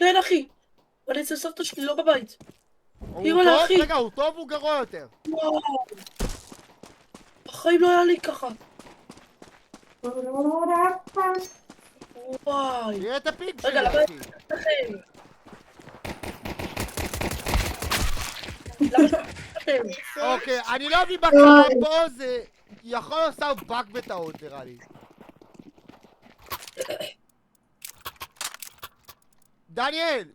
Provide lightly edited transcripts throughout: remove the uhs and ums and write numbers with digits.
כן, אחי. אני אצל סבתא שלי, לא בבית. הוא תראו טוב? לאחי. רגע, הוא טוב או גרוע יותר? וואו. בחיים לא היה לי ככה. וואי. תראה את הפיק רגע, שלי, למה אחי. לכם? למה אתם? אוקיי, אני לא מבין מה קרה פה, זה יכול לעשות באג בטעות, נראה לי. דניאל,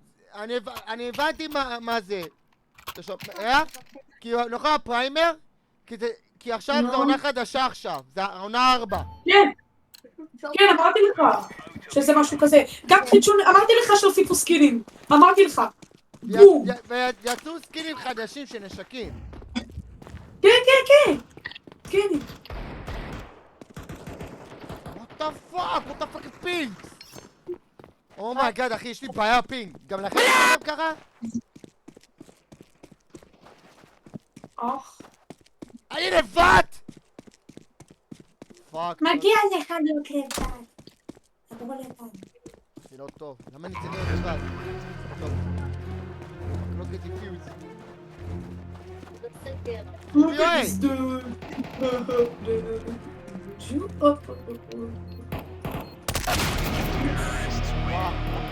אני הבנתי מה זה. אתה שומע? כי נכון הפריימר? כי עכשיו זה עונה חדשה עכשיו, זה העונה 4. כן, כן, אמרתי לך שזה משהו כזה. גם חיצון, אמרתי לך שהוסיפו סקינים. אמרתי לך. בום. ויצאו סקינים חדשים של נשקים. כן, כן, כן. כן. What the fuck? What the fuck is ping? אומייגאד, אחי, יש לי בעיה פינג. גם לכם קרה? אוח. אני לבד! פאק. מגיע לך להיות לבד. תבוא לבד. זה לא טוב. למה אני צריך להיות לבד? טוב. לא get confused. Look יואי! at this dude.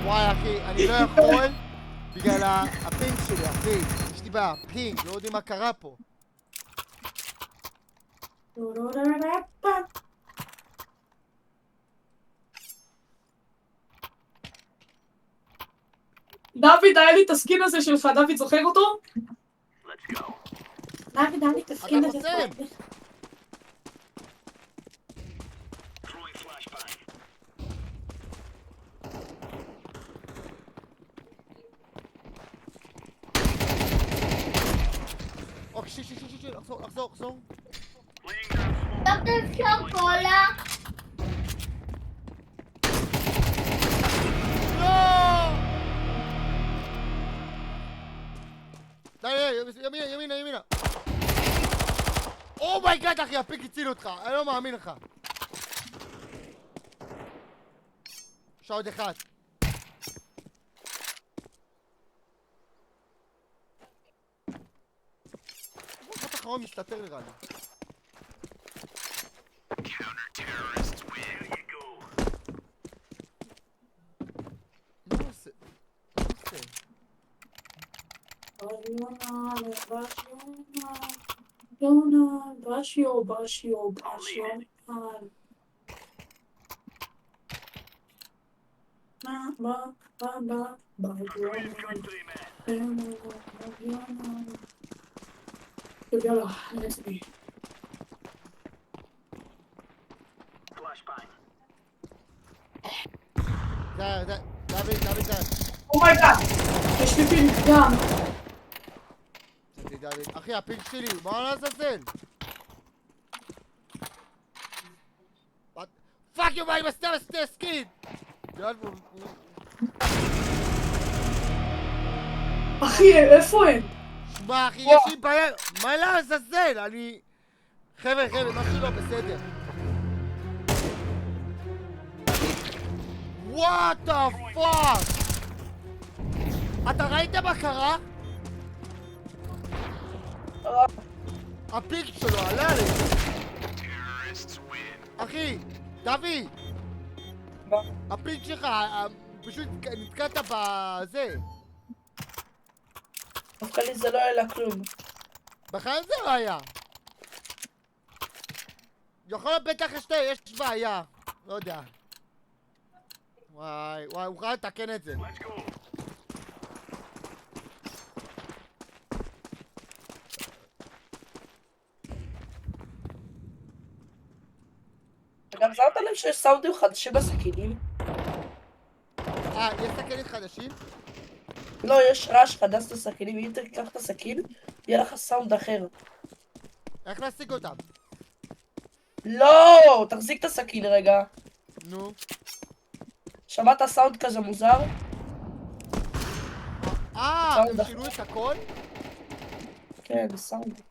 וואי, אחי, אני לא יכול בגלל הפינג שלי, אחי. יש לי בעיה, פינג, לא יודעים מה קרה פה. דוד, היה לי את הסקין הזה שלך, דוד, זוכר אותו? דוד, היה לי את הסקין הזה. אוקיי, שישי, לחזור. אתה אפשר קולה? ימינה. אומייגאד, אחי, הפיק הציל אותך. אני לא מאמין לך. יש עוד אחד. אחד אחרון מסתתר נראה לי. מה הוא עושה? Basio. יאללה, נצבי. דוד. אומייגאד, יש לי פינג גם. אחי, הפינג שלי, מה לעזאזל? פאק יו, מה עם הסקין? אחי, איפה הם? שמע, אחי, יש לי בעיה, מה לעזאזל? חבר'ה, משהו לא בסדר. וואט דה פאק! אתה ראית מה קרה? הפינג שלו עלה לי. אחי, דוד! מה? הפינג שלך, פשוט נתקעת בזה. דווקא לי זה לא היה כלום. בכלל זה לא היה. יכול להיות בטח יש בעיה. לא יודע. וואי, הוא חייב לתקן את זה. וגם שמת לב שיש סאונדים חדשים בסכינים? יש סכינים חדשים? לא, יש רעש חדש לסכינים. אם תיקח את הסכין, יהיה לך סאונד אחר. איך להשיג אותם? לא! תחזיק את הסכין רגע. נו. שמעת סאונד כזה מוזר? הם שינו את הכל? כן, סאונד.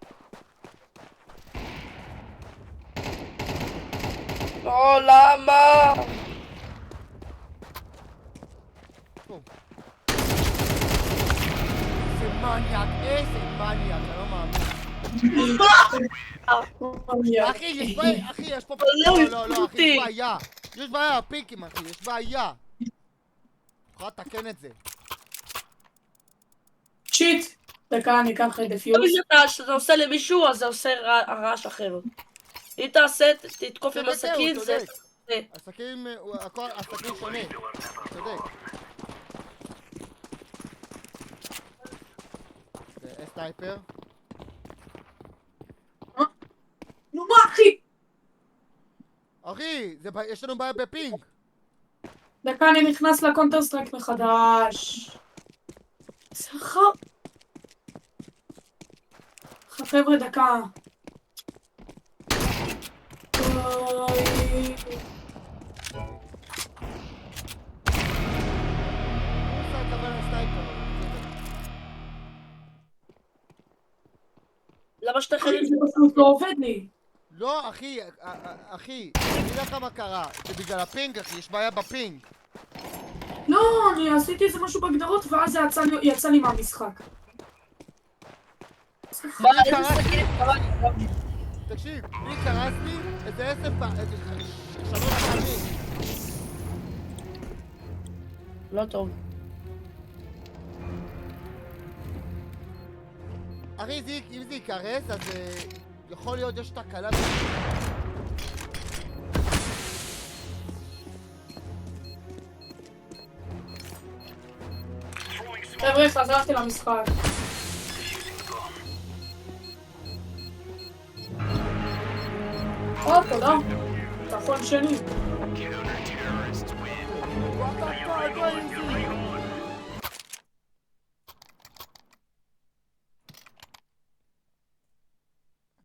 לא, למה? מניאק, איזה מניאק, אני לא מאמין. אחי, יש בעיה, אחי, יש פה... לא, אחי, יש בעיה. יש בעיה, הפיקים, אחי, יש בעיה. יכולה לתקן את זה. שיט! דקה, אני אקח את הפיוס. כשאתה עושה למישהו, אז זה עושה רעש אחר. אם תעשה, תתקוף עם הסכין, זה... הסכין, הכל, הסכין שונה. צודק. זה סנייפר. נו מה, אחי? אחי, יש לנו בעיה בפינג. דקה, אני נכנס לקונטר סטרייק מחדש. סליחה. חבר'ה, דקה. אוי. למה שאתה אחי, חלק? זה פשוט לא עובד לי. לא, אחי, אני אגיד לך מה קרה. זה בגלל הפינג, אחי, יש בעיה בפינג. לא, אני עשיתי איזה משהו בהגדרות ואז זה יצא לי מהמשחק. מה, איזה סכין? תקשיב, לי קרס לי איזה 10 פעמים, איזה 3 פעמים. לא טוב. אחי, אם זה יקרס, אז יכול להיות יש תקלה. חבר'ה, חזרתי למשחק. תודה. טלפון שני. וואטה,